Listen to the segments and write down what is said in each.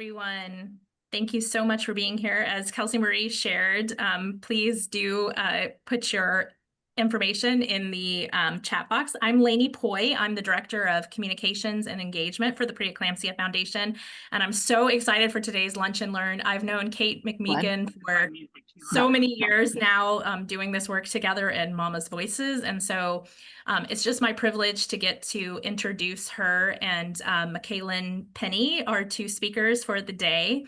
everyone. Thank you so much for being here. As Kelsey Marie shared, please do put your information in the chat box. I'm Lainey Poi. I'm the Director of Communications and Engagement for the Preeclampsia Foundation, and I'm so excited for today's Lunch and Learn. I've known Kate McMeekin for so many years now, doing this work together in Mama's Voices, and so it's just my privilege to get to introduce her and Mykalynn Penny, our two speakers for the day.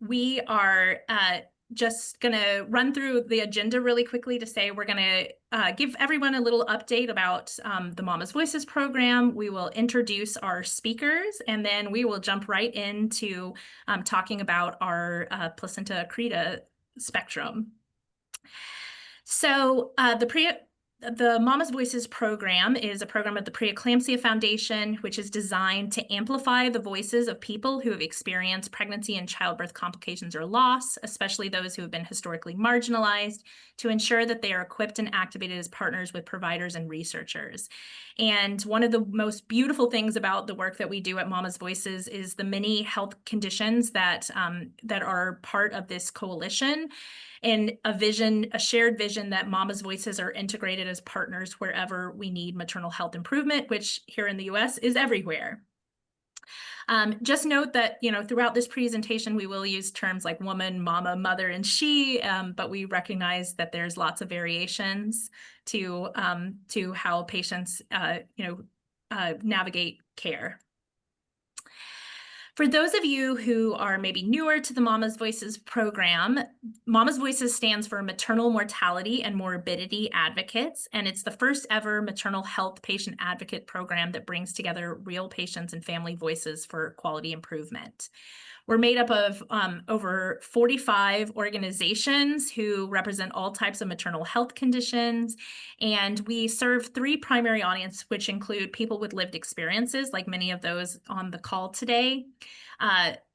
We are just going to run through the agenda really quickly to say we're going to give everyone a little update about the Mama's Voices program. We will introduce our speakers, and then we will jump right into talking about our placenta accreta spectrum. So the Mama's Voices program is a program of the Preeclampsia Foundation, which is designed to amplify the voices of people who have experienced pregnancy and childbirth complications or loss, especially those who have been historically marginalized, to ensure that they are equipped and activated as partners with providers and researchers. And one of the most beautiful things about the work that we do at Mama's Voices is the many health conditions that are part of this coalition, and a shared vision that Mama's Voices are integrated as partners wherever we need maternal health improvement, which here in the US is everywhere. Just note that, throughout this presentation, we will use terms like woman, mama, mother, and she, but we recognize that there's lots of variations to how patients, navigate care. For those of you who are maybe newer to the Mama's Voices program, Mama's Voices stands for Maternal Mortality and Morbidity Advocates, and it's the first ever maternal health patient advocate program that brings together real patients and family voices for quality improvement. We're made up of over 45 organizations who represent all types of maternal health conditions, and we serve three primary audiences, which include people with lived experiences, like many of those on the call today,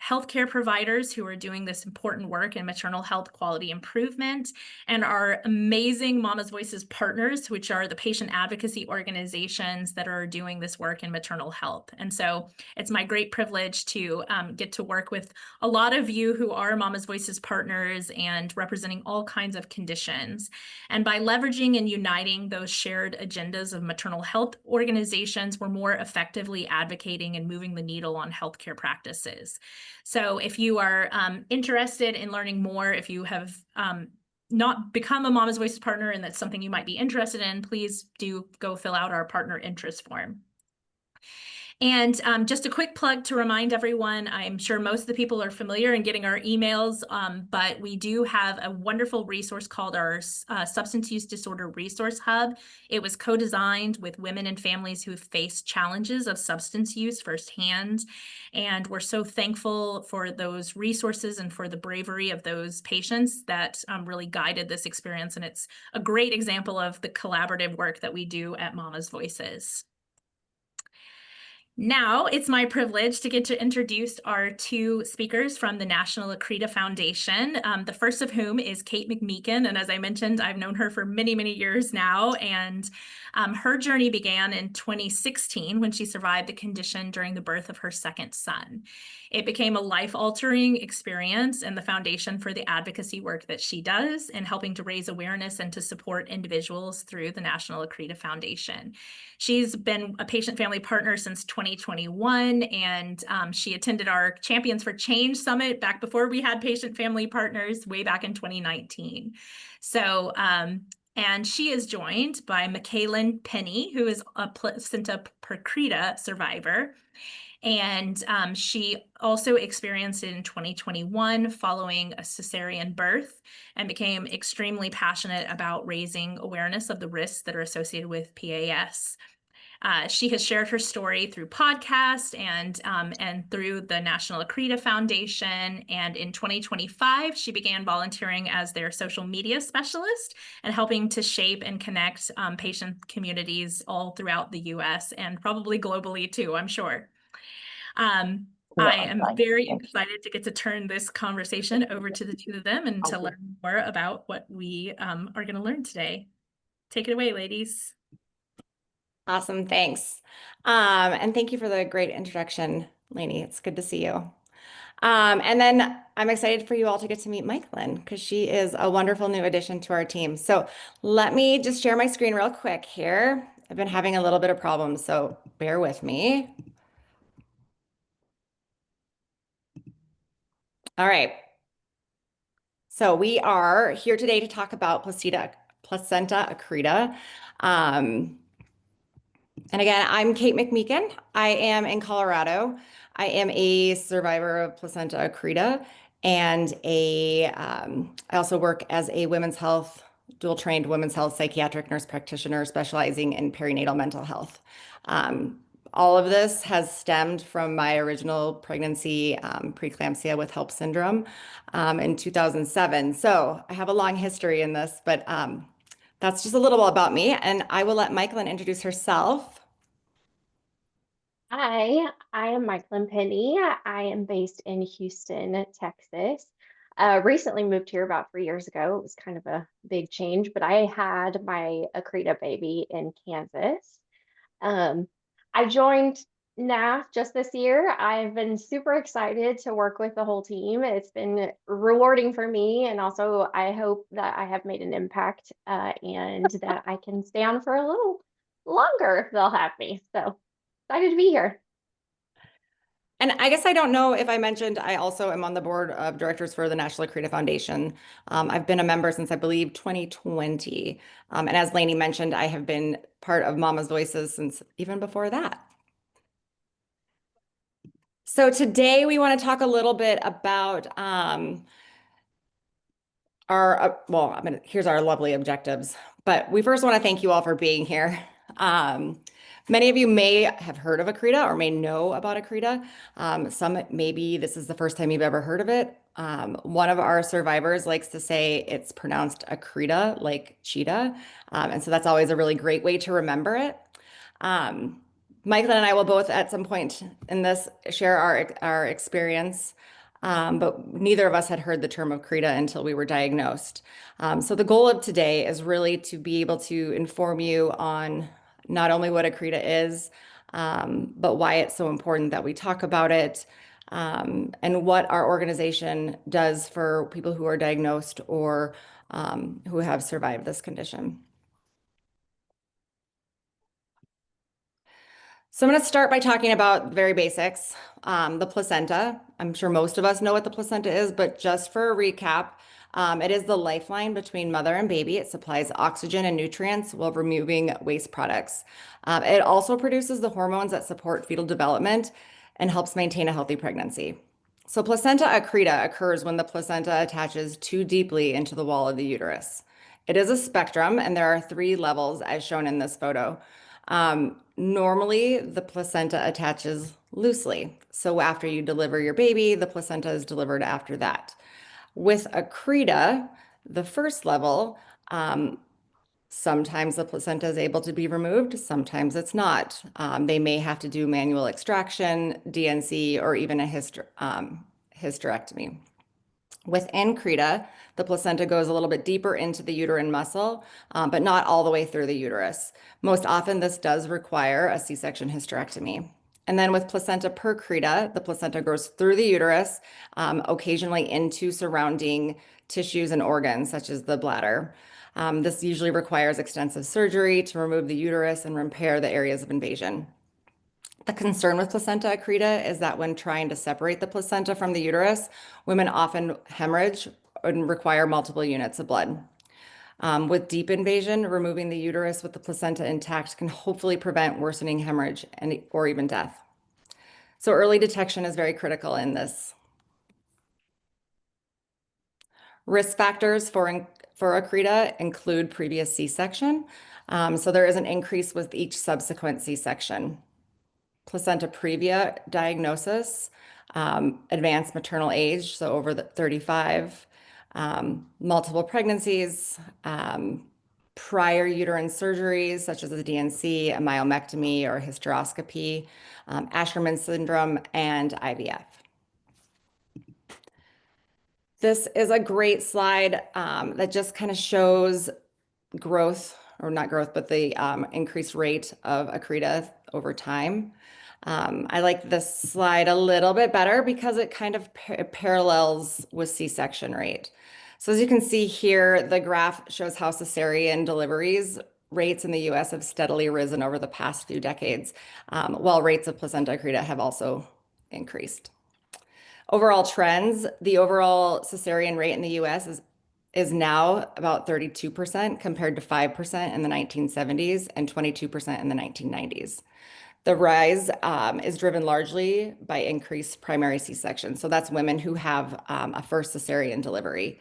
healthcare providers who are doing this important work in maternal health quality improvement, and our amazing Mama's Voices partners, which are the patient advocacy organizations that are doing this work in maternal health. And so it's my great privilege to get to work with a lot of you who are Mama's Voices partners and representing all kinds of conditions. And by leveraging and uniting those shared agendas of maternal health organizations, we're more effectively advocating and moving the needle on healthcare practices. So if you are interested in learning more, if you have not become a Mama's Voices partner and that's something you might be interested in, please do go fill out our partner interest form. And just a quick plug to remind everyone, I'm sure most of the people are familiar in getting our emails, but we do have a wonderful resource called our Substance Use Disorder Resource Hub. It was co-designed with women and families who have faced challenges of substance use firsthand. And we're so thankful for those resources and for the bravery of those patients that really guided this experience. And it's a great example of the collaborative work that we do at Mama's Voices. Now it's my privilege to get to introduce our two speakers from the National Accreta Foundation, the first of whom is Kate McMeekin. And as I mentioned, I've known her for many, many years now. And her journey began in 2016 when she survived the condition during the birth of her second son. It became a life-altering experience and the foundation for the advocacy work that she does in helping to raise awareness and to support individuals through the National Accreta Foundation. She's been a patient family partner since 2021, and she attended our Champions for Change Summit back before we had patient family partners way back in 2019. So, and she is joined by Mykalynn Penny, who is a placenta accreta survivor. And she also experienced it in 2021 following a cesarean birth and became extremely passionate about raising awareness of the risks that are associated with PAS. She has shared her story through podcasts and through the National Accreta Foundation. And in 2025, she began volunteering as their social media specialist and helping to shape and connect patient communities all throughout the US and probably globally too, I'm sure. I am very excited to get to turn this conversation over to the two of them and to learn more about what we are going to learn today. Take it away, ladies. Awesome, thanks. And thank you for the great introduction, Lainey, it's good to see you. And then I'm excited for you all to get to meet Mykalynn because she is a wonderful new addition to our team. So let me just share my screen real quick here. I've been having a little bit of problems, so bear with me. All right. So we are here today to talk about placenta accreta. Um, And again, I'm Kate McMeekin. I am in Colorado. I am a survivor of placenta accreta and I also work as a women's health, dual trained women's health psychiatric nurse practitioner specializing in perinatal mental health. Um, all of this has stemmed from my original pregnancy, preeclampsia with HELLP syndrome, in 2007. So I have a long history in this, but that's just a little about me. And I will let Mykalynn introduce herself. Hi, I am Mykalynn Penny. I am based in Houston, Texas. Recently moved here about 3 years ago. It was kind of a big change, but I had my Accreta baby in Kansas. Um, I joined NAF just this year. I've been super excited to work with the whole team. It's been rewarding for me, and also I hope that I have made an impact and that I can stay on for a little longer if they'll have me. So excited to be here. And I guess I don't know if I mentioned, I also am on the board of directors for the National Accreta Foundation. I've been a member since I believe 2020. And as Lainey mentioned, I have been part of Mama's Voices since even before that. So today we want to talk a little bit about here's our lovely objectives. But we first want to thank you all for being here. Um, Many of you may have heard of Accreta or may know about Accreta. Some maybe this is the first time you've ever heard of it. One of our survivors likes to say it's pronounced Accreta, like cheetah. And so that's always a really great way to remember it. Um, Mykalynn and I will both at some point in this share our experience, but neither of us had heard the term of Accreta until we were diagnosed. So the goal of today is really to be able to inform you on not only what Accreta is, but why it's so important that we talk about it, and what our organization does for people who are diagnosed or who have survived this condition. So I'm going to start by talking about very basics. The placenta. I'm sure most of us know what the placenta is, but just for a recap, it is the lifeline between mother and baby. It supplies oxygen and nutrients while removing waste products. It also produces the hormones that support fetal development and helps maintain a healthy pregnancy. So placenta accreta occurs when the placenta attaches too deeply into the wall of the uterus. It is a spectrum, and there are three levels as shown in this photo. Normally, the placenta attaches loosely. So after you deliver your baby, the placenta is delivered after that. With accreta, the first level, sometimes the placenta is able to be removed, sometimes it's not. They may have to do manual extraction, DNC, or even a hysterectomy. Within Creta, the placenta goes a little bit deeper into the uterine muscle, but not all the way through the uterus. Most often, this does require a C-section hysterectomy. And then with placenta per Creta, the placenta goes through the uterus, occasionally into surrounding tissues and organs, such as the bladder. This usually requires extensive surgery to remove the uterus and repair the areas of invasion. The concern with placenta accreta is that when trying to separate the placenta from the uterus, women often hemorrhage and require multiple units of blood. With deep invasion, removing the uterus with the placenta intact can hopefully prevent worsening hemorrhage or even death. So early detection is very critical in this. Risk factors for accreta include previous C-section. So there is an increase with each subsequent C-section. Placenta previa diagnosis, advanced maternal age, so over the 35, multiple pregnancies, prior uterine surgeries such as a DNC, a myomectomy, or a hysteroscopy, Asherman syndrome, and IVF. This is a great slide that just kind of shows growth, or not growth, but the increased rate of accreta over time. I like this slide a little bit better because it kind of parallels with C-section rate. So as you can see here, the graph shows how cesarean deliveries rates in the US have steadily risen over the past few decades, while rates of placenta accreta have also increased. Overall trends, the overall cesarean rate in the US is now about 32% compared to 5% in the 1970s and 22% in the 1990s. The rise is driven largely by increased primary C-section. So that's women who have a first cesarean delivery.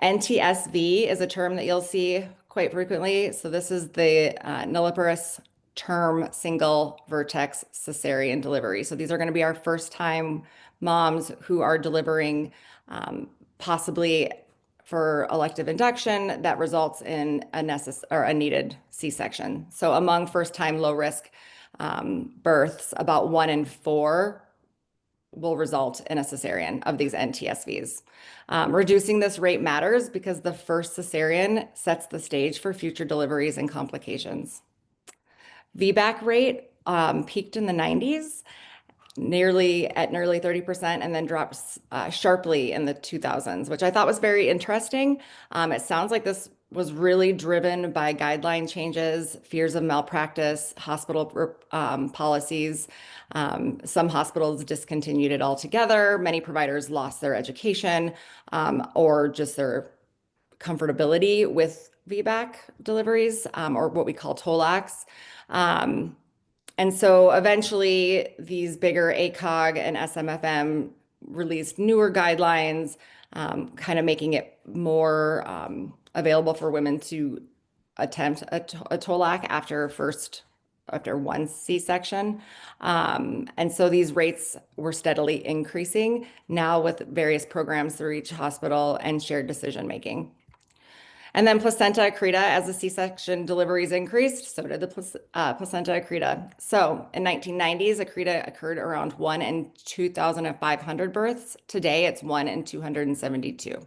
NTSV is a term that you'll see quite frequently. So this is the nulliparous term single vertex cesarean delivery. So these are going to be our first time moms who are delivering possibly for elective induction that results in a needed C-section. So among first time low risk births, about 1 in 4 will result in a cesarean of these NTSVs. Reducing this rate matters because the first cesarean sets the stage for future deliveries and complications. VBAC rate peaked in the 90s, nearly 30%, and then drops sharply in the 2000s, which I thought was very interesting. It sounds like this was really driven by guideline changes, fears of malpractice, hospital policies. Some hospitals discontinued it altogether. Many providers lost their education or just their comfortability with VBAC deliveries or what we call TOLACs. And so eventually these bigger ACOG and SMFM released newer guidelines, kind of making it more available for women to attempt a TOLAC after one C-section. And so these rates were steadily increasing now with various programs through each hospital and shared decision making. And then placenta accreta, as the C-section deliveries increased, so did the placenta accreta. So in 1990s, accreta occurred around 1 in 2,500 births. Today, it's 1 in 272.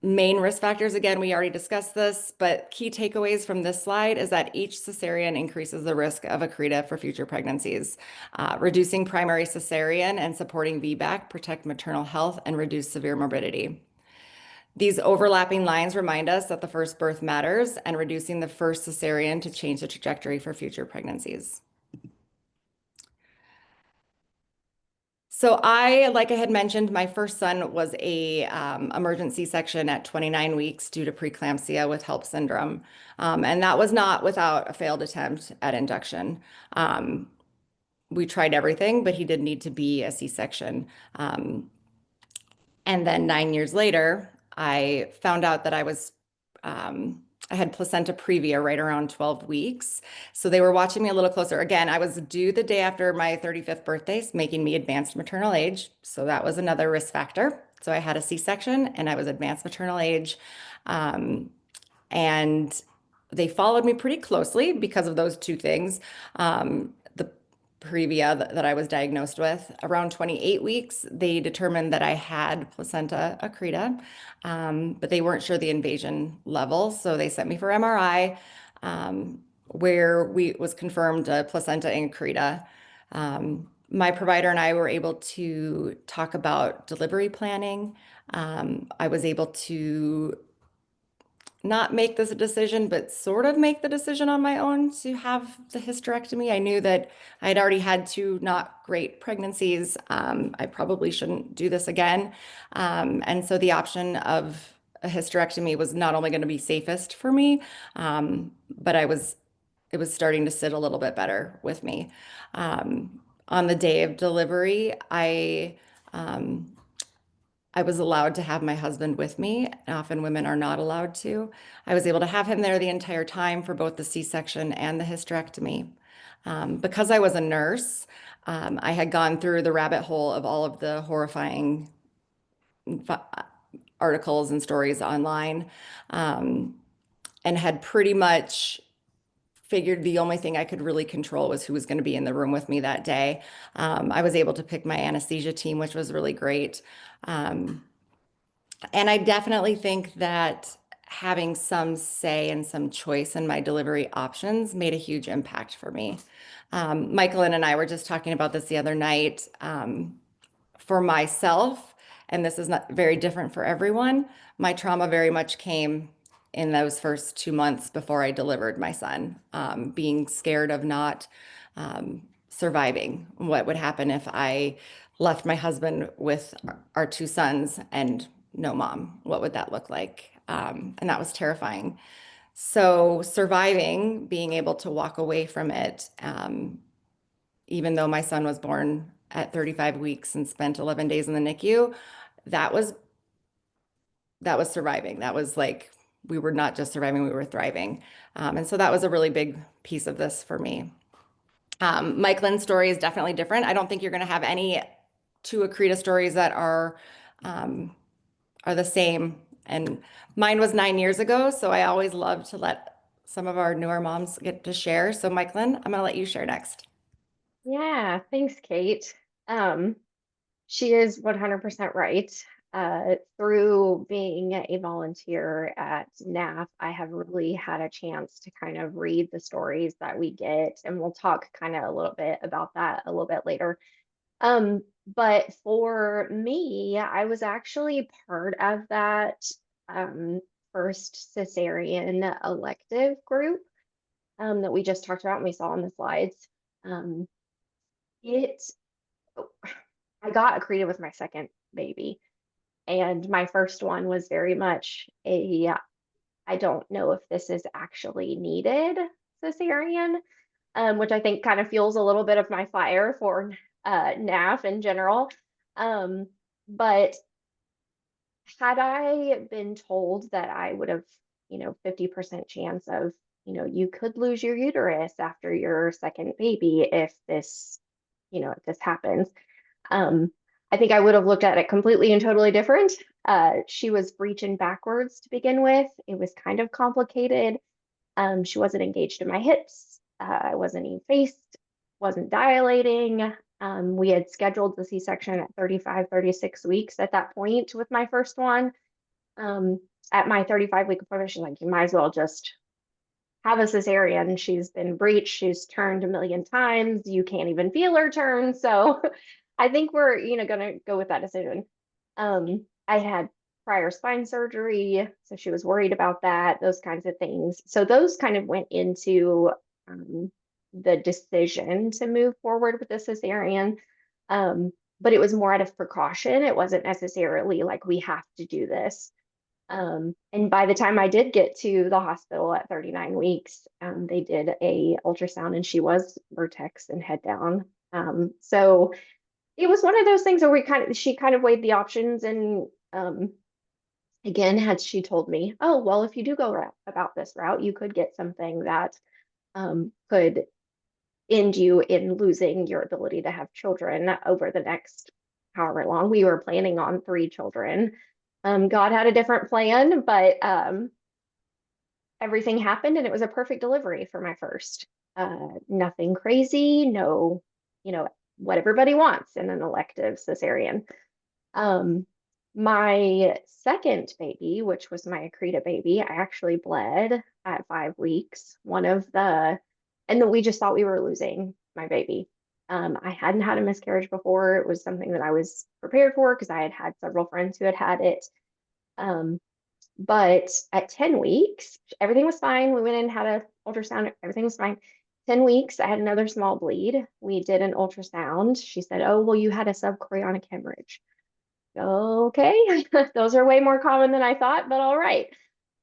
Main risk factors, again, we already discussed this, but key takeaways from this slide is that each cesarean increases the risk of accreta for future pregnancies. Reducing primary cesarean and supporting VBAC protect maternal health and reduce severe morbidity. These overlapping lines remind us that the first birth matters and reducing the first cesarean to change the trajectory for future pregnancies. So like I had mentioned, my first son was a emergency C-section at 29 weeks due to preeclampsia with HELLP syndrome. And that was not without a failed attempt at induction. We tried everything, but he did need to be a C-section. And then 9 years later, I found out that I had placenta previa right around 12 weeks. So they were watching me a little closer. Again, I was due the day after my 35th birthday, making me advanced maternal age. So that was another risk factor. So I had a C-section and I was advanced maternal age. And they followed me pretty closely because of those two things. The previa that I was diagnosed with. Around 28 weeks, they determined that I had placenta accreta, but they weren't sure the invasion level. So they sent me for MRI, where was confirmed a placenta accreta. My provider and I were able to talk about delivery planning. I was able to not make this a decision, but sort of make the decision on my own to have the hysterectomy. I knew that I'd already had 2 not great pregnancies. I probably shouldn't do this again. And so the option of a hysterectomy was not only going to be safest for me, but it was starting to sit a little bit better with me. On the day of delivery, I was allowed to have my husband with me. Often women are not allowed to. I was able to have him there the entire time for both the C-section and the hysterectomy. Because I was a nurse, I had gone through the rabbit hole of all of the horrifying articles and stories online, and had pretty much figured the only thing I could really control was who was going to be in the room with me that day. I was able to pick my anesthesia team, which was really great. And I definitely think that having some say and some choice in my delivery options made a huge impact for me. Mykalynn and I were just talking about this the other night. For myself, and this is not very different for everyone, my trauma very much came in those first 2 months before I delivered my son, being scared of not surviving. What would happen if I left my husband with our 2 sons and no mom? What would that look like? And that was terrifying. So surviving, being able to walk away from it, even though my son was born at 35 weeks and spent 11 days in the NICU, that was surviving. That was like, we were not just surviving, we were thriving. And so that was a really big piece of this for me. Mykalynn's story is definitely different. I don't think you're going to have any two Accreta stories that are the same. And mine was 9 years ago, so I always love to let some of our newer moms get to share. So Mykalynn, I'm going to let you share next. Yeah, thanks, Kate. She is 100% right. Through being a volunteer at NAF, I have really had a chance to kind of read the stories that we get, and we'll talk kind of a little bit about that a little bit later. But for me, I was actually part of that first cesarean elective group that we just talked about and we saw on the slides. It I got Accreta with my second baby, and my first one was very much a I don't know if this is actually needed cesarean, which I think kind of fuels a little bit of my fire for NAF in general. But had I been told that I would have, 50% chance of, you could lose your uterus after your second baby if this, if this happens, I think I would have looked at it completely and totally different. She was breeching backwards to begin with. It was kind of complicated. She wasn't engaged in my hips. I wasn't even faced, wasn't dilating. We had scheduled the C-section at 35, 36 weeks at that point with my first one. At my 35-week appointment, she's like, you might as well just have a cesarean. She's been breached. She's turned a million times. You can't even feel her turn. So I think we're, going to go with that decision. I had prior spine surgery, so she was worried about that, those kinds of things. So those kind of went into the decision to move forward with the cesarean. But it was more out of precaution. It wasn't necessarily like we have to do this. And by the time I did get to the hospital at 39 weeks, they did a ultrasound and she was vertex and head down. So it was one of those things where she kind of weighed the options, and again, had she told me, oh, well, if you do go about this route, you could get something that could end you in losing your ability to have children over the next however long. We were planning on 3 children. God had a different plan, but everything happened and it was a perfect delivery for my first. Nothing crazy, no, what everybody wants in an elective cesarean. My second baby, which was my Accreta baby, I actually bled at 5 weeks. And then we just thought we were losing my baby. I hadn't had a miscarriage before. It was something that I was prepared for because I had had several friends who had had it. But at 10 weeks, everything was fine. We went in and had an ultrasound. Everything was fine. 10 weeks, I had another small bleed. We did an ultrasound. She said, oh, well, you had a subchorionic hemorrhage. Okay, those are way more common than I thought, but all right.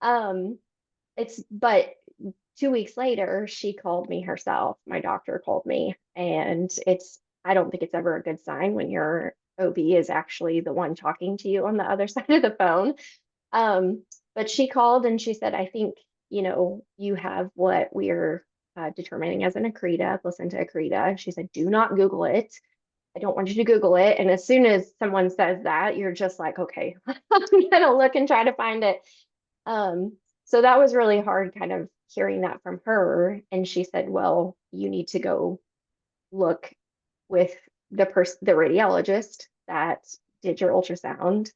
But 2 weeks later, she called me herself. My doctor called me, and I don't think it's ever a good sign when your OB is actually the one talking to you on the other side of the phone. But she called and she said, I think, you have what we're determining as an Accreta, placenta Accreta. She said, do not Google it. I don't want you to Google it. And as soon as someone says that, you're just like, okay, I'm gonna look and try to find it. So that was really hard kind of hearing that from her. And she said, well, you need to go look with the radiologist that did your ultrasound,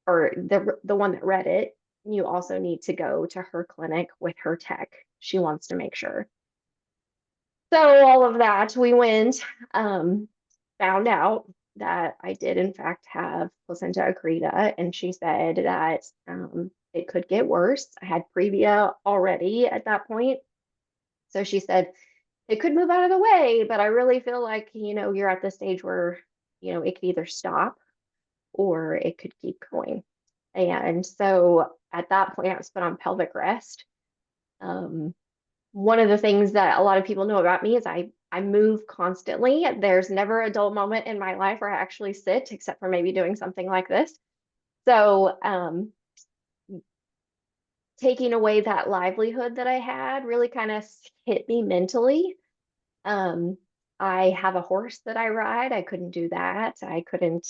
or the one that read it, you also need to go to her clinic with her tech. She wants to make sure. So all of that, we went, found out that I did in fact have placenta accreta, and she said that it could get worse. I had previa already at that point. So she said, it could move out of the way, but I really feel like, you're at the stage where, it could either stop or it could keep going. And so at that point, I was put on pelvic rest. One of the things that a lot of people know about me is I move constantly. There's never a dull moment in my life where I actually sit, except for maybe doing something like this. So taking away that livelihood that I had really kind of hit me mentally. I have a horse that I ride. I couldn't do that. I couldn't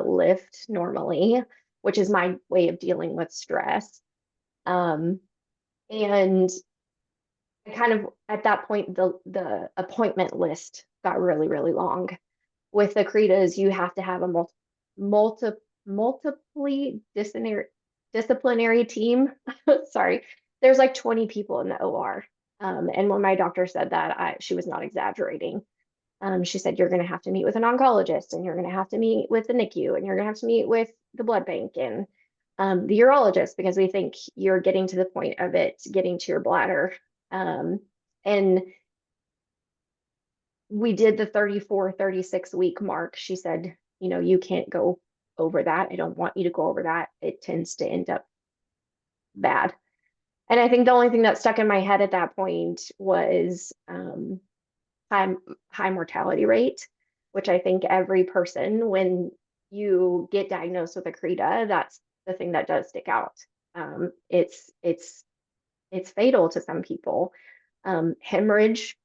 lift normally, which is my way of dealing with stress. And I kind of, at that point, the appointment list got really, really long. With the Accretas, you have to have a multiply disciplinary team. Sorry, there's like 20 people in the OR. And when my doctor said that, she was not exaggerating. She said, you're going to have to meet with an oncologist, and you're going to have to meet with the NICU, and you're going to have to meet with the blood bank and the urologist, because we think you're getting to the point of it getting to your bladder. And we did the 34, 36 week mark. She said, you can't go over that. I don't want you to go over that. It tends to end up bad. And I think the only thing that stuck in my head at that point was high mortality rate, which I think every person, when you get diagnosed with Accreta, that's the thing that does stick out. It's fatal to some people. Hemorrhage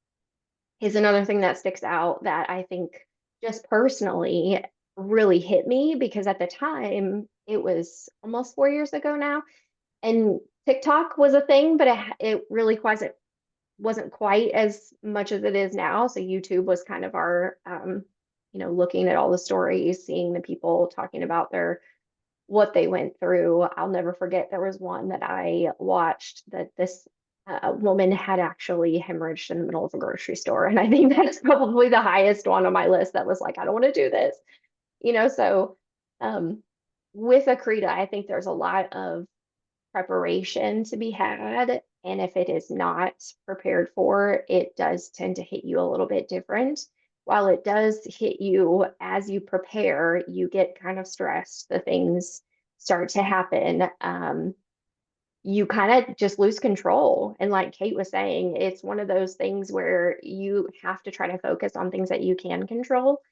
is another thing that sticks out that I think just personally really hit me, because at the time, it was almost 4 years ago now, and TikTok was a thing, but it really wasn't quite as much as it is now. So YouTube was kind of our, looking at all the stories, seeing the people talking about what they went through. I'll never forget, there was one that I watched that this woman had actually hemorrhaged in the middle of a grocery store. And I think that's probably the highest one on my list that was like, I don't want to do this, so with Accreta, I think there's a lot of preparation to be had. And if it is not prepared for, it does tend to hit you a little bit different. While it does hit you as you prepare, you get kind of stressed. The things start to happen. You kind of just lose control. And like Kate was saying, it's one of those things where you have to try to focus on things that you can control.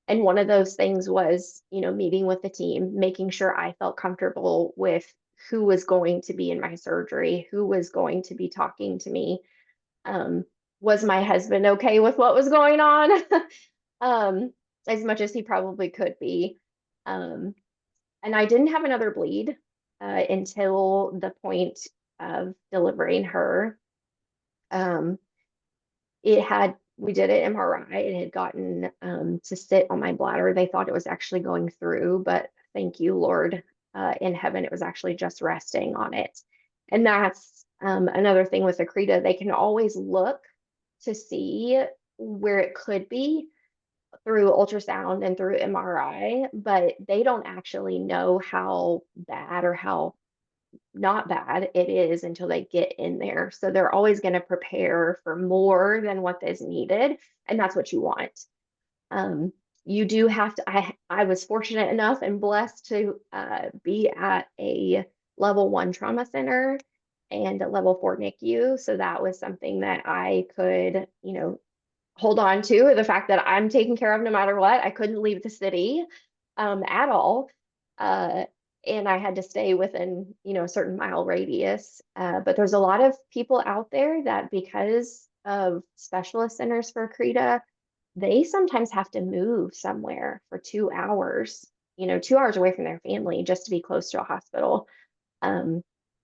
And one of those things was, meeting with the team, making sure I felt comfortable with who was going to be in my surgery, who was going to be talking to me. Was my husband okay with what was going on? As much as he probably could be. And I didn't have another bleed until the point of delivering her. We did an MRI. It had gotten to sit on my bladder. They thought it was actually going through, but thank you, Lord, in heaven, it was actually just resting on it. And that's another thing with Accreta. They can always look to see where it could be through ultrasound and through MRI, but they don't actually know how bad or how not bad it is until they get in there. So they're always going to prepare for more than what is needed. And that's what you want. You do have to, I was fortunate enough and blessed to be at a level 1 trauma center and a level 4 NICU. So that was something that I could, hold on to, the fact that I'm taken care of no matter what. I couldn't leave the city at all. And I had to stay within, a certain mile radius. But there's a lot of people out there that, because of specialist centers for Accreta, they sometimes have to move somewhere for 2 hours, 2 hours away from their family just to be close to a hospital.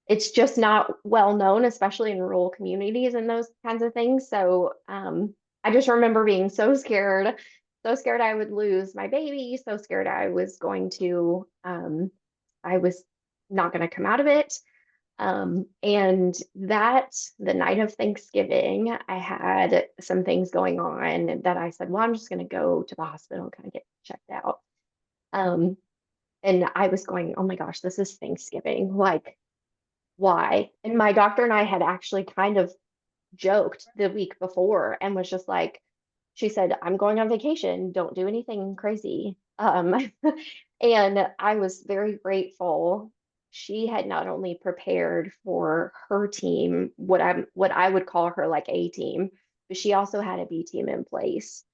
It's just not well known, especially in rural communities and those kinds of things. So I just remember being so scared I would lose my baby, so scared I was not going to come out of it. And the night of Thanksgiving, I had some things going on that I said, well, I'm just going to go to the hospital and kind of get checked out. Um, and I was going, oh my gosh, this is Thanksgiving. Like, why? And my doctor and I had actually kind of joked the week before and was just like, she said, I'm going on vacation. Don't do anything crazy. And I was very grateful. She had not only prepared for her team, what I would call her like A team, but she also had a B team in place.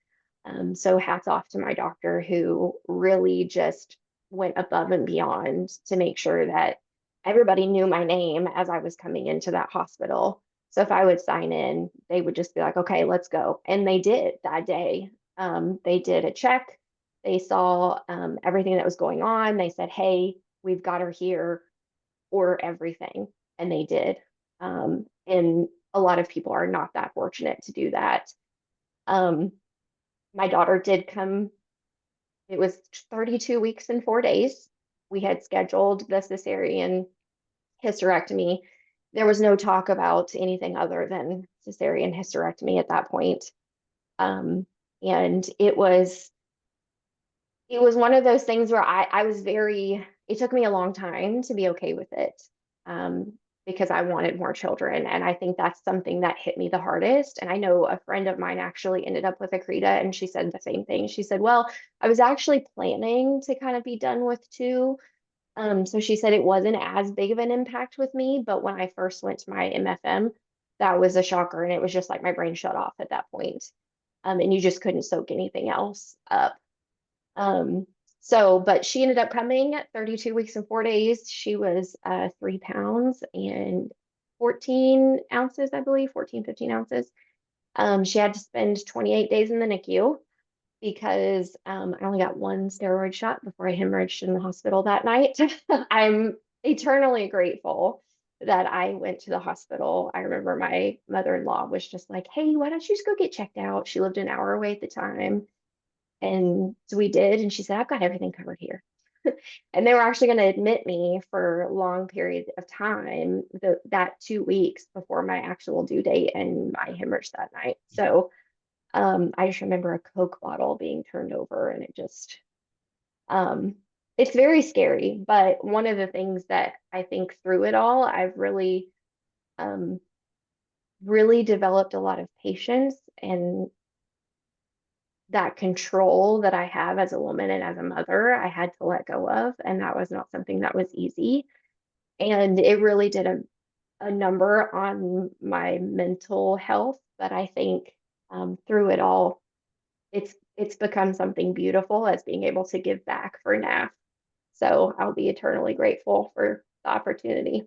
So hats off to my doctor who really just went above and beyond to make sure that everybody knew my name as I was coming into that hospital. So if I would sign in, they would just be like, okay, let's go. And they did that day. They did a check. They saw everything that was going on. They said, hey, we've got her here, order everything. And they did. And a lot of people are not that fortunate to do that. Um, my daughter did come. It was 32 weeks and 4 days. We had scheduled the cesarean hysterectomy. There was no talk about anything other than cesarean hysterectomy at that point. And it was one of those things where I was very, it took me a long time to be okay with it. Because I wanted more children. And I think that's something that hit me the hardest. And I know a friend of mine actually ended up with Accreta, and she said the same thing. She said, well, I was actually planning to kind of be done with two. So she said it wasn't as big of an impact with me, but when I first went to my MFM, that was a shocker. And it was just like my brain shut off at that point. And you just couldn't soak anything else up. Um, but she ended up coming at 32 weeks and 4 days. She was 3 pounds and 14 ounces, I believe, 14, 15 ounces. She had to spend 28 days in the NICU because I only got one steroid shot before I hemorrhaged in the hospital that night. I'm eternally grateful that I went to the hospital. I remember my mother-in-law was just like, hey, why don't you just go get checked out? She lived an hour away at the time. And so we did. And she said, I've got everything covered here. And they were actually going to admit me for a long period of time, that 2 weeks before my actual due date, and I hemorrhaged that night. So I just remember a Coke bottle being turned over, and um, it's very scary. But one of the things that I think through it all, I've um, really developed a lot of patience and that control that I have as a woman and as a mother, I had to let go of. And that was not something that was easy. And it really did a number on my mental health. But I think through it all, it's become something beautiful as being able to give back for NAF. So I'll be eternally grateful for the opportunity.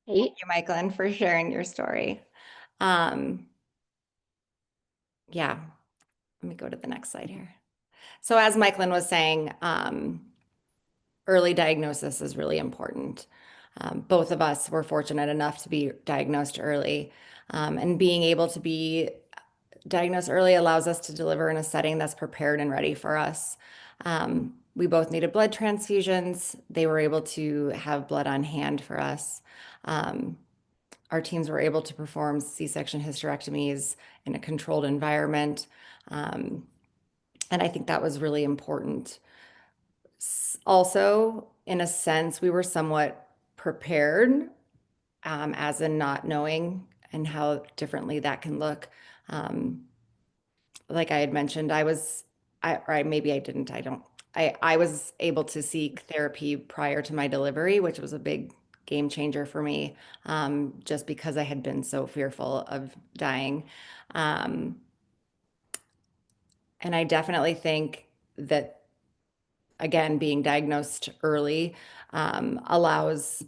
Kate? Thank you, Mykalynn, for sharing your story. Um, yeah, let me go to the next slide here. So as Mykalynn was saying, early diagnosis is really important. Both of us were fortunate enough to be diagnosed early, and being able to be diagnosed early allows us to deliver in a setting that's prepared and ready for us. We both needed blood transfusions. They were able to have blood on hand for us. Our teams were able to perform C-section hysterectomies in a controlled environment. And I think that was really important. Also, in a sense, we were somewhat prepared, as in not knowing and how differently that can look. Like I had mentioned, maybe I didn't, I was able to seek therapy prior to my delivery, which was a big game changer for me, just because I had been so fearful of dying. And I definitely think that, again, being diagnosed early allows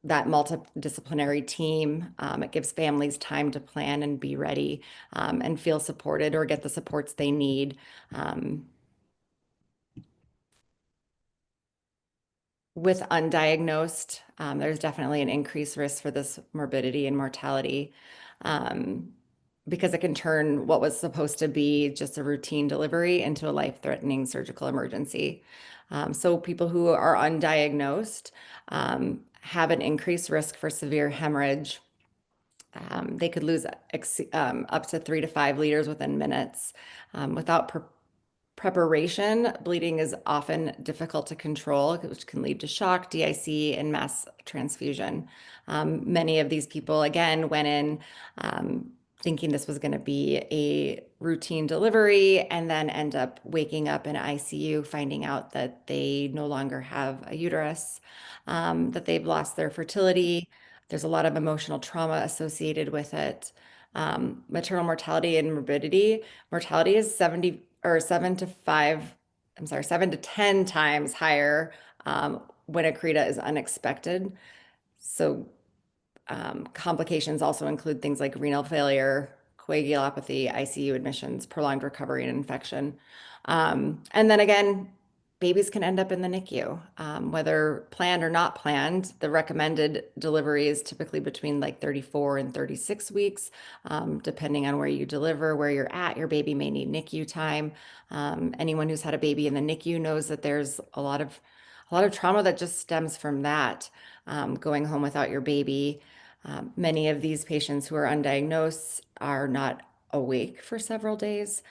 that multidisciplinary team. It gives families time to plan and be ready, and feel supported or get the supports they need. With undiagnosed, there's definitely an increased risk for this morbidity and mortality. because it can turn what was supposed to be just a routine delivery into a life-threatening surgical emergency. So people who are undiagnosed have an increased risk for severe hemorrhage. They could lose up to 3 to 5 liters within minutes. Without preparation, bleeding is often difficult to control, which can lead to shock, DIC, and mass transfusion. Many of these people, again, went in thinking this was going to be a routine delivery and then end up waking up in ICU, finding out that they no longer have a uterus, that they've lost their fertility. There's a lot of emotional trauma associated with it. Maternal mortality and morbidity. Mortality is 70 or 7 to 10 times higher when Accreta is unexpected. So complications also include things like renal failure, coagulopathy, ICU admissions, prolonged recovery, and infection. And then again, babies can end up in the NICU, whether planned or not planned. The recommended delivery is typically between like 34 and 36 weeks, depending on where you deliver, where you're at. Your baby may need NICU time. Anyone who's had a baby in the NICU knows that there's a lot of trauma that just stems from that, going home without your baby. Many of these patients who are undiagnosed are not awake for several days.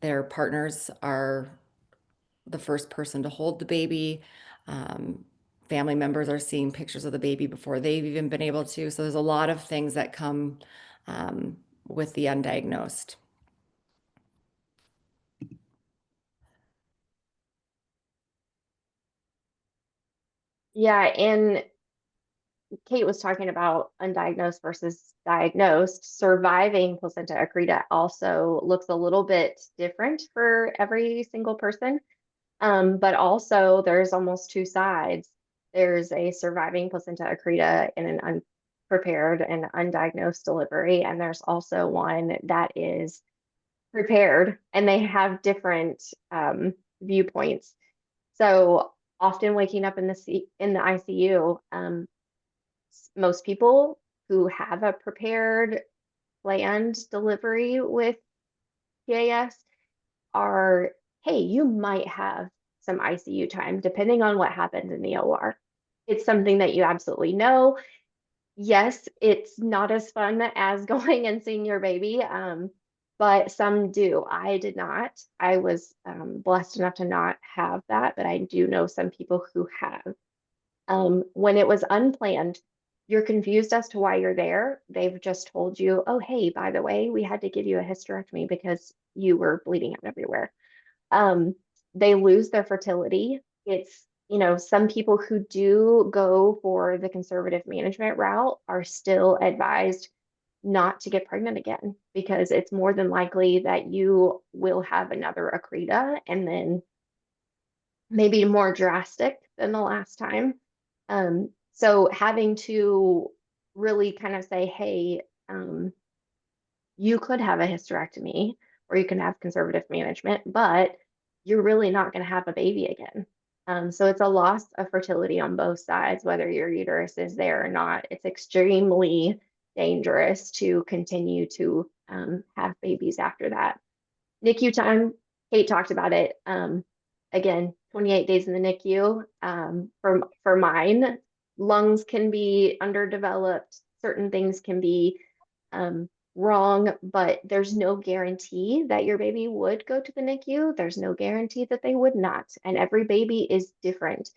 Their partners are the first person to hold the baby. Family members are seeing pictures of the baby before they've even been able to. So there's a lot of things that come with the undiagnosed. Yeah, and Kate was talking about undiagnosed versus diagnosed. Surviving placenta accreta also looks a little bit different for every single person. But also there's almost two sides. There's a surviving placenta accreta in an unprepared and undiagnosed delivery, and there's also one that is prepared, and they have different viewpoints. So often waking up in the ICU, most people who have a prepared planned delivery with PAS are, hey, you might have some ICU time depending on what happened in the OR. It's something that you absolutely know. Yes, it's not as fun as going and seeing your baby, but some do. I did not. I was blessed enough to not have that, but I do know some people who have. When it was unplanned, you're confused as to why you're there. They've just told you, oh, hey, by the way, we had to give you a hysterectomy because you were bleeding out everywhere. They lose their fertility. It's, some people who do go for the conservative management route are still advised not to get pregnant again because it's more than likely that you will have another accreta and then maybe more drastic than the last time. So having to really kind of say, hey, you could have a hysterectomy or you can have conservative management, but you're really not going to have a baby again. So it's a loss of fertility on both sides, whether your uterus is there or not. It's extremely dangerous to continue to have babies after that. NICU time, Kate talked about it. Again, 28 days in the NICU. For mine, lungs can be underdeveloped. Certain things can be wrong, but there's no guarantee that your baby would go to the NICU. There's no guarantee that they would not. And every baby is different.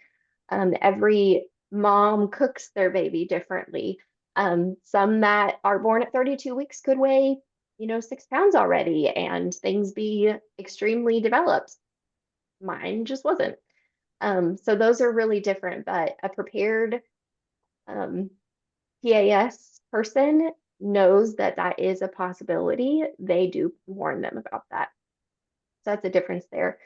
Every mom cooks their baby differently. Some that are born at 32 weeks could weigh, 6 pounds already and things be extremely developed. Mine just wasn't. So those are really different, but a prepared PAS person knows that that is a possibility. They do warn them about that. So that's a difference there.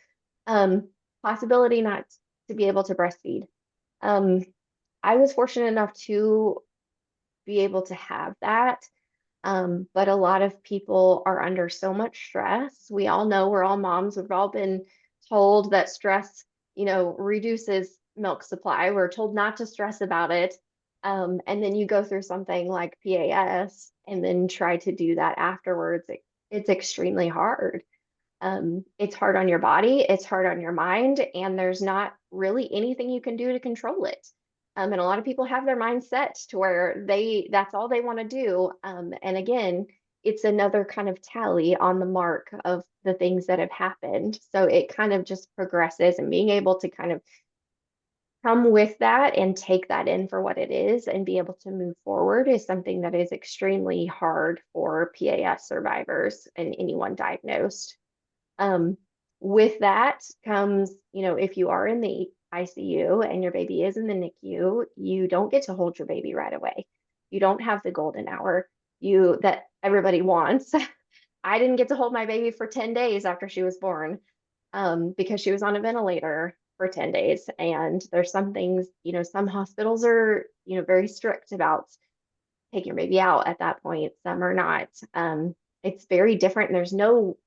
Possibility not to be able to breastfeed. I was fortunate enough to be able to have that. But a lot of people are under so much stress. We all know we're all moms. We've all been told that stress, reduces milk supply. We're told not to stress about it. And then you go through something like PAS and then try to do that afterwards, it's extremely hard. It's hard on your body, it's hard on your mind, and there's not really anything you can do to control it. And a lot of people have their mind set to where that's all they want to do. And again, it's another kind of tally on the mark of the things that have happened. So it kind of just progresses, and being able to kind of come with that and take that in for what it is and be able to move forward is something that is extremely hard for PAS survivors and anyone diagnosed. With that comes, if you are in the ICU and your baby is in the NICU, you don't get to hold your baby right away. You don't have the golden hour that everybody wants. I didn't get to hold my baby for 10 days after she was born, because she was on a ventilator for 10 days. And there's some things, some hospitals are, very strict about taking your baby out at that point. Some are not. It's very different. There's no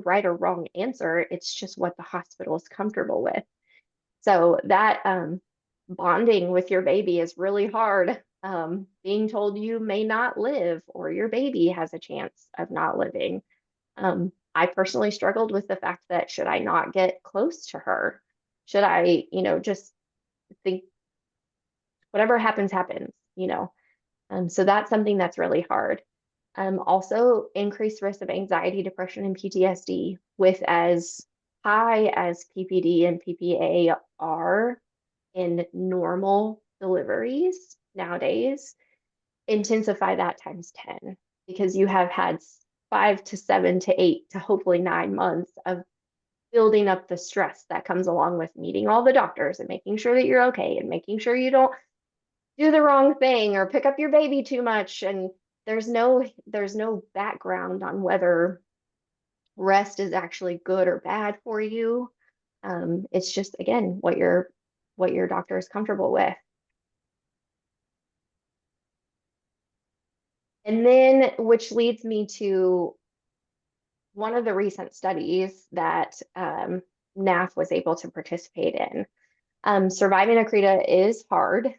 right or wrong answer. It's just what the hospital is comfortable with. So that bonding with your baby is really hard. Being told you may not live, or your baby has a chance of not living. I personally struggled with the fact that, should I not get close to her? Should I, just think whatever happens, so that's something that's really hard. Also, increased risk of anxiety, depression, and PTSD. With as high as PPD and PPA are in normal deliveries nowadays, intensify that times 10, because you have had 5 to 7 to 8 to hopefully 9 months of building up the stress that comes along with meeting all the doctors and making sure that you're okay, and making sure you don't do the wrong thing or pick up your baby too much. And there's no background on whether rest is actually good or bad for you. It's just, again, what your doctor is comfortable with. And then, which leads me to one of the recent studies that NAF was able to participate in. Surviving Accreta is hard.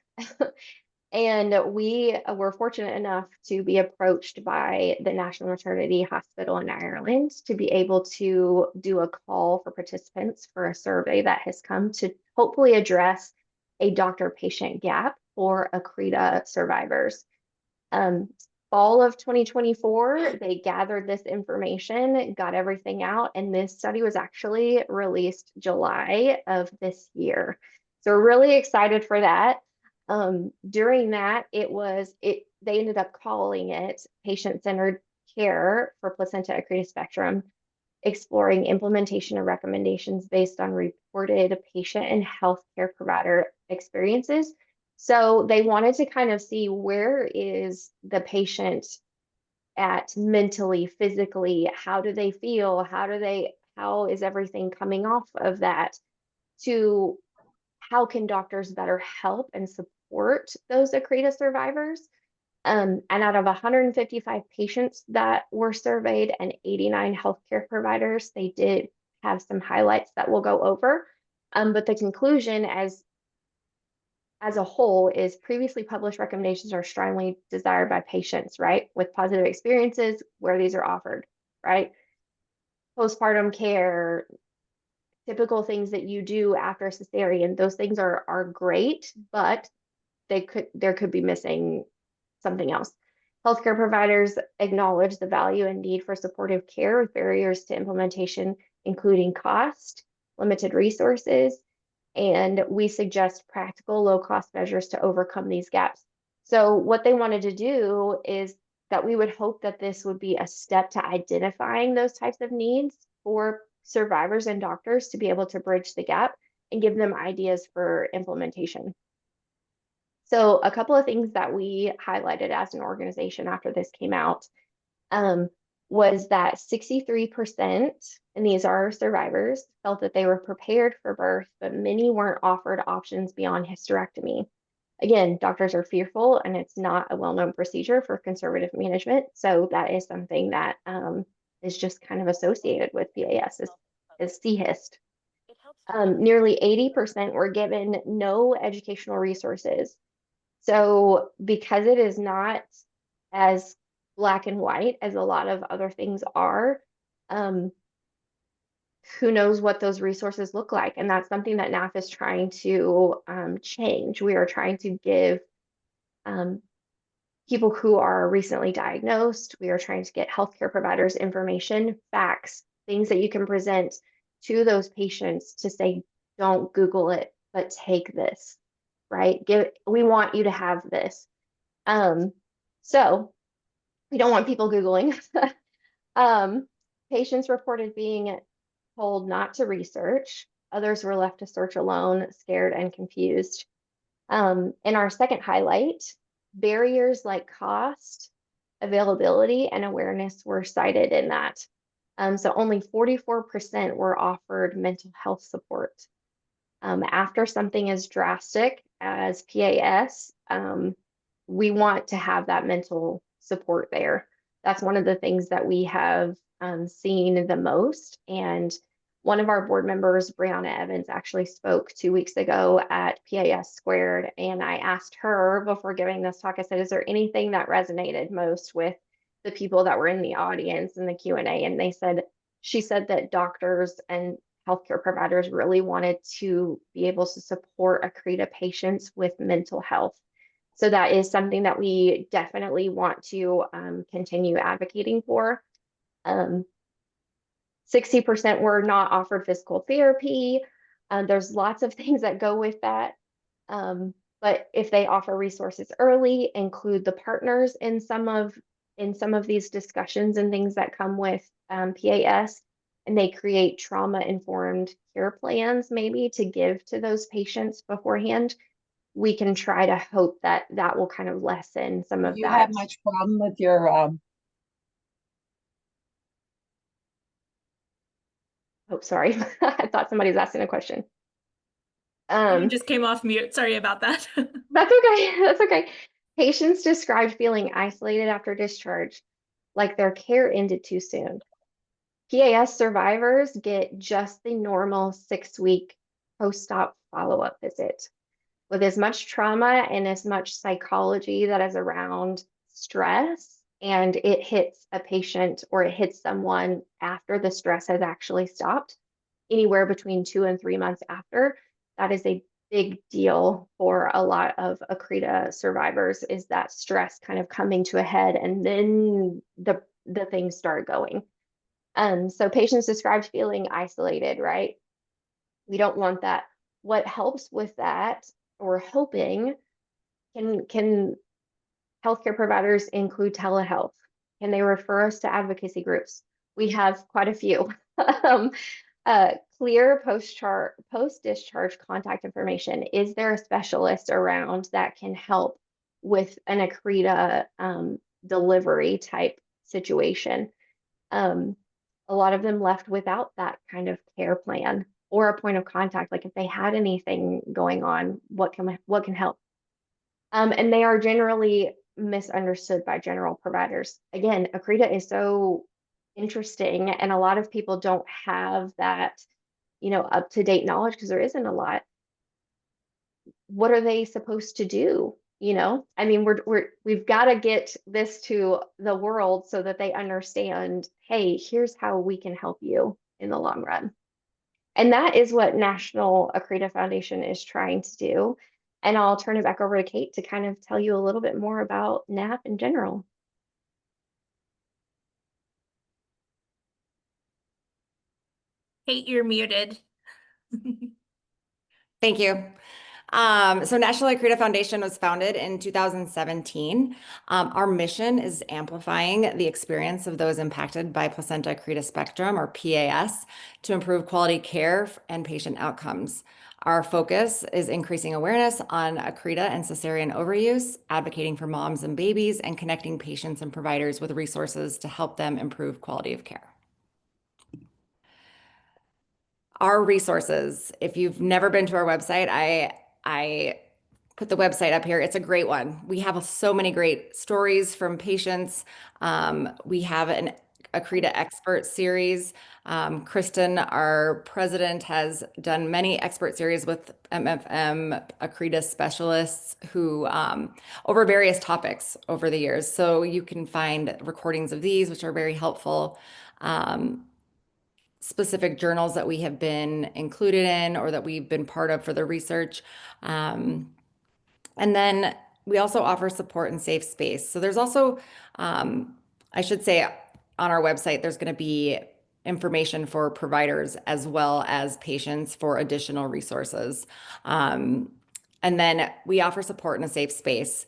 And we were fortunate enough to be approached by the National Maternity Hospital in Ireland to be able to do a call for participants for a survey that has come to hopefully address a doctor-patient gap for Accreta survivors. Fall of 2024, they gathered this information, got everything out, and this study was actually released July of this year. So we're really excited for that. During that, they ended up calling it patient-centered care for placenta accreta spectrum, exploring implementation of recommendations based on reported patient and healthcare provider experiences. So they wanted to kind of see, where is the patient at mentally, physically, how do they feel? How is everything coming off of that, to how can doctors better help and support those Accreta survivors? And out of 155 patients that were surveyed and 89 healthcare providers, they did have some highlights that we'll go over. But the conclusion as a whole is, previously published recommendations are strongly desired by patients, right? With positive experiences where these are offered, right? Postpartum care, typical things that you do after a cesarean, those things are great, but there could be missing something else. Healthcare providers acknowledge the value and need for supportive care, with barriers to implementation, including cost, limited resources, and we suggest practical low-cost measures to overcome these gaps. So what they wanted to do is that we would hope that this would be a step to identifying those types of needs for survivors and doctors to be able to bridge the gap and give them ideas for implementation. So a couple of things that we highlighted as an organization after this came out was that 63%, and these are survivors, felt that they were prepared for birth, but many weren't offered options beyond hysterectomy. Again, doctors are fearful, and it's not a well-known procedure for conservative management. So that is something that is just kind of associated with PAS is CHIST. Nearly 80% were given no educational resources. So because it is not as black and white as a lot of other things are. Um, who knows what those resources look like? And that's something that NAF is trying to change. We are trying to give um, people who are recently diagnosed, we are trying to get healthcare providers information, facts, things that you can present to those patients to say, don't Google it, but take this, right? We want you to have this. So we don't want people Googling. um, Patients reported being told not to research. Others were left to search alone, scared and confused. In our second highlight, barriers like cost, availability, and awareness were cited in that. So only 44% were offered mental health support. After something as drastic as PAS, we want to have that mental support there. That's one of the things that we have seen the most. And one of our board members, Brianna Evans, actually spoke 2 weeks ago at PAS Squared. And I asked her before giving this talk, I said, is there anything that resonated most with the people that were in the audience in the Q&A? And she said that doctors and healthcare providers really wanted to be able to support Accreta patients with mental health. So that is something that we definitely want to continue advocating for. 60% were not offered physical therapy. There's lots of things that go with that. But if they offer resources early, include the partners in some of these discussions and things that come with PAS, and they create trauma-informed care plans maybe to give to those patients beforehand, we can try to hope that that will kind of lessen some of Do you that. have much problem with your Oh, sorry. I thought somebody was asking a question. You just came off mute. Sorry about that. That's okay. That's okay. Patients described feeling isolated after discharge, like their care ended too soon. PAS survivors get just the normal 6-week post-op follow-up visit. With as much trauma and as much psychology that is around stress, and it hits a patient or it hits someone after the stress has actually stopped, anywhere between 2 and 3 months after, that is a big deal for a lot of Accreta survivors, is that stress kind of coming to a head and then the things start going. So patients described feeling isolated, right? We don't want that. What helps with that, or hoping, can healthcare providers include telehealth? Can they refer us to advocacy groups? We have quite a few. Clear post-discharge contact information. Is there a specialist around that can help with an Accreta delivery type situation? A lot of them left without that kind of care plan or a point of contact. Like if they had anything going on, what can help? And they are generally misunderstood by general providers. Again, Accreta is so interesting, and a lot of people don't have that, up-to-date knowledge because there isn't a lot. What are they supposed to do? I mean, we've got to get this to the world so that they understand, hey, here's how we can help you in the long run. And that is what National Accreta Foundation is trying to do. And I'll turn it back over to Kate to kind of tell you a little bit more about NAP in general. Kate, you're muted. Thank you. So National Accreta Foundation was founded in 2017. Our mission is amplifying the experience of those impacted by placenta accreta spectrum, or PAS, to improve quality care and patient outcomes. Our focus is increasing awareness on accreta and cesarean overuse, advocating for moms and babies, and connecting patients and providers with resources to help them improve quality of care. Our resources, if you've never been to our website, I put the website up here. It's a great one. We have so many great stories from patients. We have a Accreta Expert Series. Kristen, our president, has done many expert series with MFM Accreta specialists who over various topics over the years. So you can find recordings of these, which are very helpful. Specific journals that we have been included in or that we've been part of for the research. And then we also offer support and safe space. So there's also, I should say, on our website, there's going to be information for providers as well as patients for additional resources. And then we offer support in a safe space.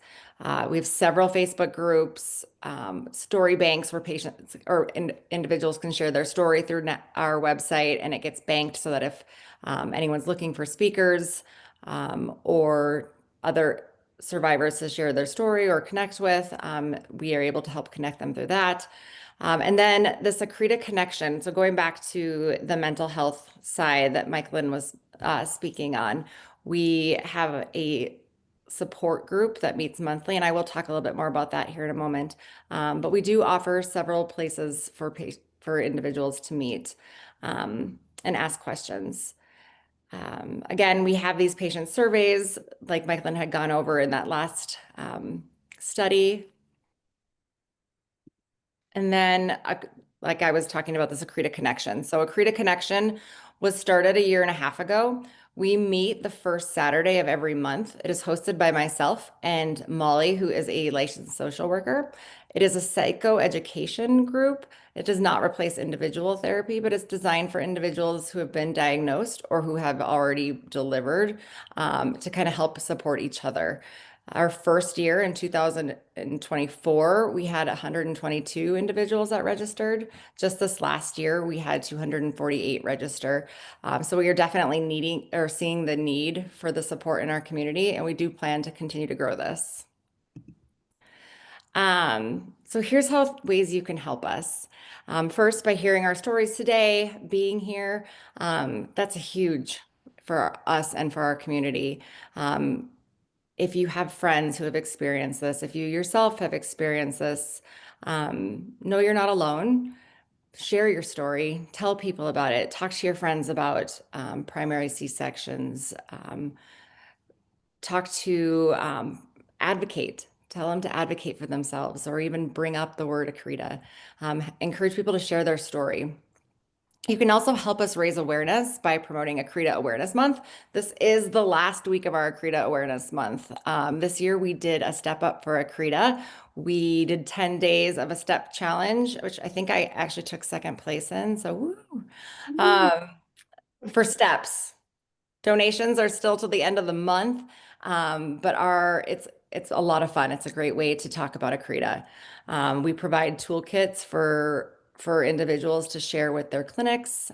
We have several Facebook groups, story banks where patients or individuals can share their story through our website, and it gets banked so that if anyone's looking for speakers or other survivors to share their story or connect with, we are able to help connect them through that. And then the Accreta Connection. So going back to the mental health side that Mykalynn was speaking on, we have a support group that meets monthly, and I will talk a little bit more about that here in a moment. But we do offer several places for individuals to meet and ask questions. Again, we have these patient surveys, like Mykalynn had gone over in that last study. And then, like I was talking about, this Accreta Connection. So Accreta Connection was started a year and a half ago. We meet the first Saturday of every month. It is hosted by myself and Molly, who is a licensed social worker. It is a psychoeducation group. It does not replace individual therapy, but it's designed for individuals who have been diagnosed or who have already delivered to kind of help support each other. Our first year in 2024, we had 122 individuals that registered. Just this last year, we had 248 register. So we are definitely needing or seeing the need for the support in our community, and we do plan to continue to grow this. So here's ways you can help us. First, by hearing our stories today, being here, that's huge for us and for our community. If you have friends who have experienced this, if you yourself have experienced this, know you're not alone. Share your story, tell people about it, talk to your friends about primary C-sections, advocate, tell them to advocate for themselves, or even bring up the word Accreta. Encourage people to share their story. You can also help us raise awareness by promoting Accreta Awareness Month. This is the last week of our Accreta Awareness Month. This year we did a step up for Accreta. We did 10 days of a step challenge, which I think I actually took second place in. So woo. For steps. Donations are still till the end of the month, but it's a lot of fun. It's a great way to talk about Accreta. We provide toolkits for individuals to share with their clinics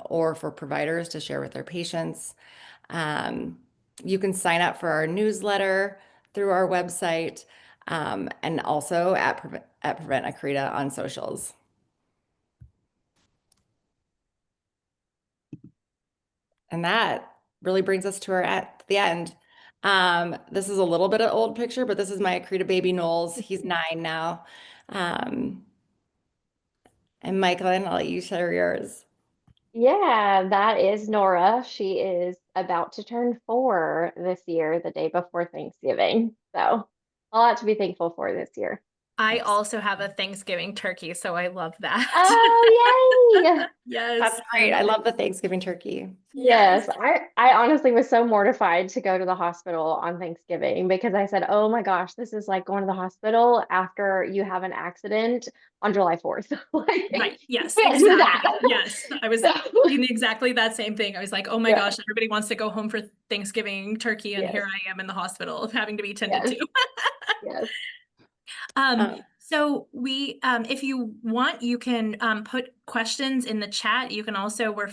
or for providers to share with their patients. You can sign up for our newsletter through our website and also at Prevent Accreta on socials. And that really brings us to at the end. This is a little bit of old picture, but this is my Accreta baby Knowles. He's 9 now. And Mykalynn, I'll let you share yours. Yeah, that is Nora. She is about to turn 4 this year, the day before Thanksgiving. So a lot to be thankful for this year. I also have a Thanksgiving turkey, so I love that. Oh, yay! Yes. That's great. I love the Thanksgiving turkey. Yes, I honestly was so mortified to go to the hospital on Thanksgiving because I said, "Oh my gosh, this is like going to the hospital after you have an accident on July 4th." Like, Right. Yes. you can't do that. Exactly. Yes. I was So, thinking exactly that same thing. I was like, oh my yeah, gosh, everybody wants to go home for Thanksgiving turkey, and yes, here I am in the hospital having to be tended yes, to. yes. So if you want, you can put questions in the chat. You can also, we're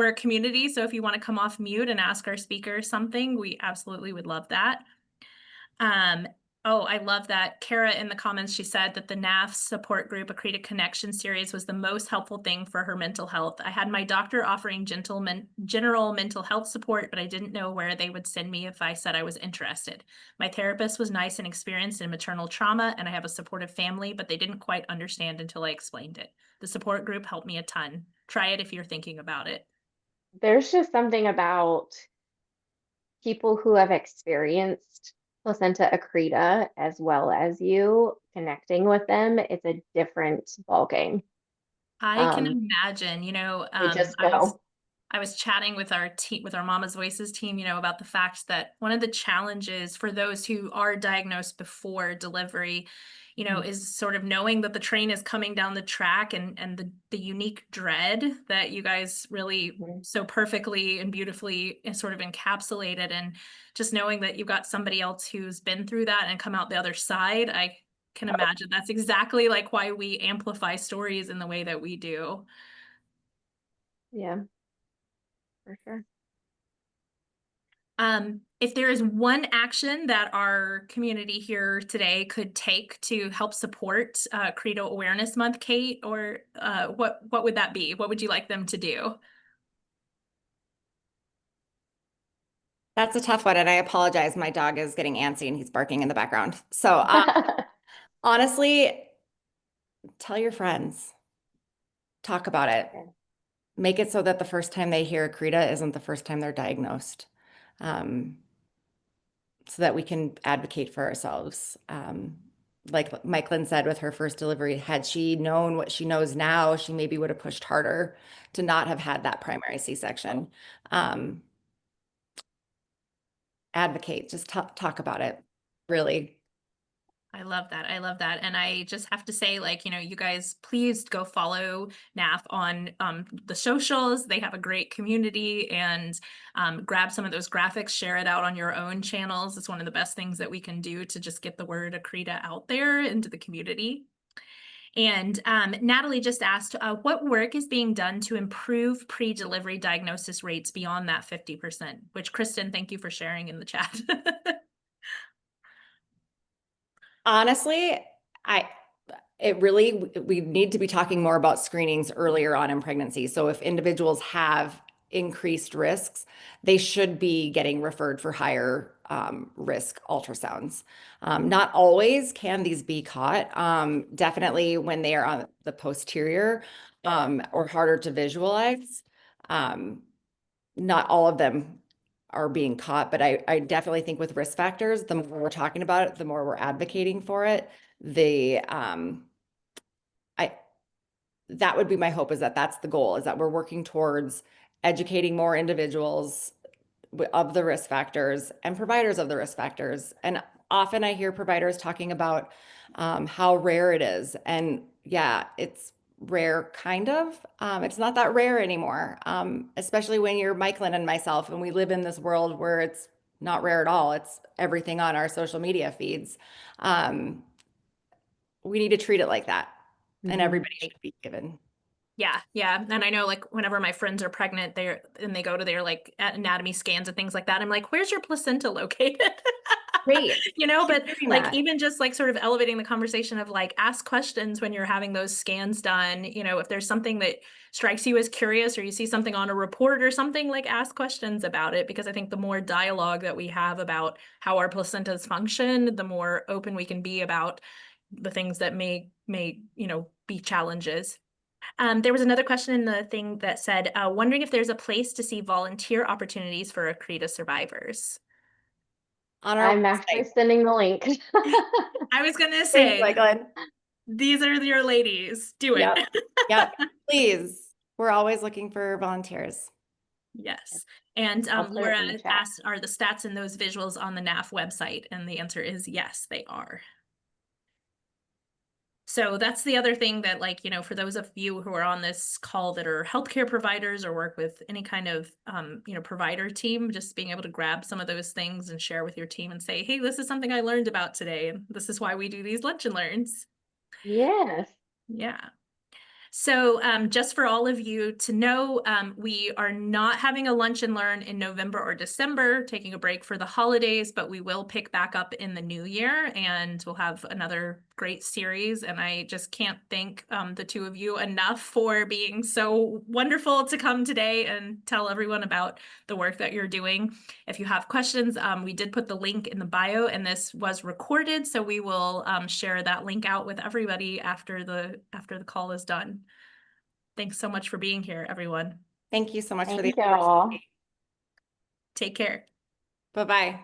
a community. So if you want to come off mute and ask our speaker something, we absolutely would love that. Oh, I love that. Kara in the comments, she said that the NAF support group, Accreta Connection series, was the most helpful thing for her mental health. I had my doctor offering general mental health support, but I didn't know where they would send me if I said I was interested. My therapist was nice and experienced in maternal trauma, and I have a supportive family, but they didn't quite understand until I explained it. The support group helped me a ton. Try it if you're thinking about it. There's just something about people who have experienced placenta accreta as well as you connecting with them. It's a different ballgame. I can Um, imagine, they just know. I was chatting with our team, with our Mama's Voices team, about the fact that one of the challenges for those who are diagnosed before delivery, is sort of knowing that the train is coming down the track, and the unique dread that you guys really Mhm. so perfectly and beautifully sort of encapsulated, and just knowing that you've got somebody else who's been through that and come out the other side. I can imagine that's exactly like why we amplify stories in the way that we do. Yeah, for sure. If there is one action that our community here today could take to help support Credo Awareness Month, Kate, or what would that be? What would you like them to do? That's a tough one, and I apologize. My dog is getting antsy and he's barking in the background. So, honestly, tell your friends, talk about it. Yeah. Make it so that the first time they hear Accreta isn't the first time they're diagnosed, um, so that we can advocate for ourselves. Like Mykalynn said with her first delivery, had she known what she knows now, she maybe would have pushed harder to not have had that primary C-section. Um, Advocate, just talk about it, really. I love that. I love that. And I just have to say, like, you guys, please go follow NAF on the socials. They have a great community, and grab some of those graphics, share it out on your own channels. It's one of the best things that we can do to just get the word Accreta out there into the community. And Natalie just asked, what work is being done to improve pre-delivery diagnosis rates beyond that 50%? Which, Kristen, thank you for sharing in the chat. Honestly, I we need to be talking more about screenings earlier on in pregnancy. So if individuals have increased risks, they should be getting referred for higher risk ultrasounds. Not always can these be caught. Definitely when they are on the posterior or harder to visualize. Not all of them are being caught, but I definitely think with risk factors, the more we're talking about it, the more we're advocating for it. I that would be my hope, is that that's the goal, is that we're working towards educating more individuals of the risk factors and providers of the risk factors. And often I hear providers talking about how rare it is. And yeah, it's rare, kind of. It's not that rare anymore, especially when you're Mykalynn and myself, and we live in this world where it's not rare at all. It's everything on our social media feeds. Um, we need to treat it like that, and Mhm. everybody should be given. Yeah, yeah. And I know, like, whenever my friends are pregnant, they go to their like anatomy scans and things like that. I'm like, where's your placenta located? Great. Keep But doing like, that. even just like sort of elevating the conversation of like, ask questions when you're having those scans done. If there's something that strikes you as curious, or you see something on a report or something, like, ask questions about it, because I think the more dialogue that we have about how our placentas function, the more open we can be about the things that may be challenges. There was another question in the thing that said, wondering if there's a place to see volunteer opportunities for Accreta survivors. On our I'm actually website. sending the link. I was going to Thanks, say, Mykalynn. these are your ladies. Do it. Yep. Yep. Please. We're always looking for volunteers. Yes. And I'll put it Laura in the chat. asked, are the stats in those visuals on the NAF website? And the answer is yes, they are. So that's the other thing that, like, for those of you who are on this call that are healthcare providers or work with any kind of, provider team, just being able to grab some of those things and share with your team and say, hey, this is something I learned about today, and this is why we do these lunch and learns. Yes. Yeah. So just for all of you to know, we are not having a lunch and learn in November or December, taking a break for the holidays, but we will pick back up in the new year and we'll have another great series. And I just can't thank the two of you enough for being so wonderful to come today and tell everyone about the work that you're doing. If you have questions, we did put the link in the bio and this was recorded. So we will share that link out with everybody after the call is done. Thanks so much for being here, everyone. Thank you so much for the Thank y'all. opportunity. Take care. Bye-bye.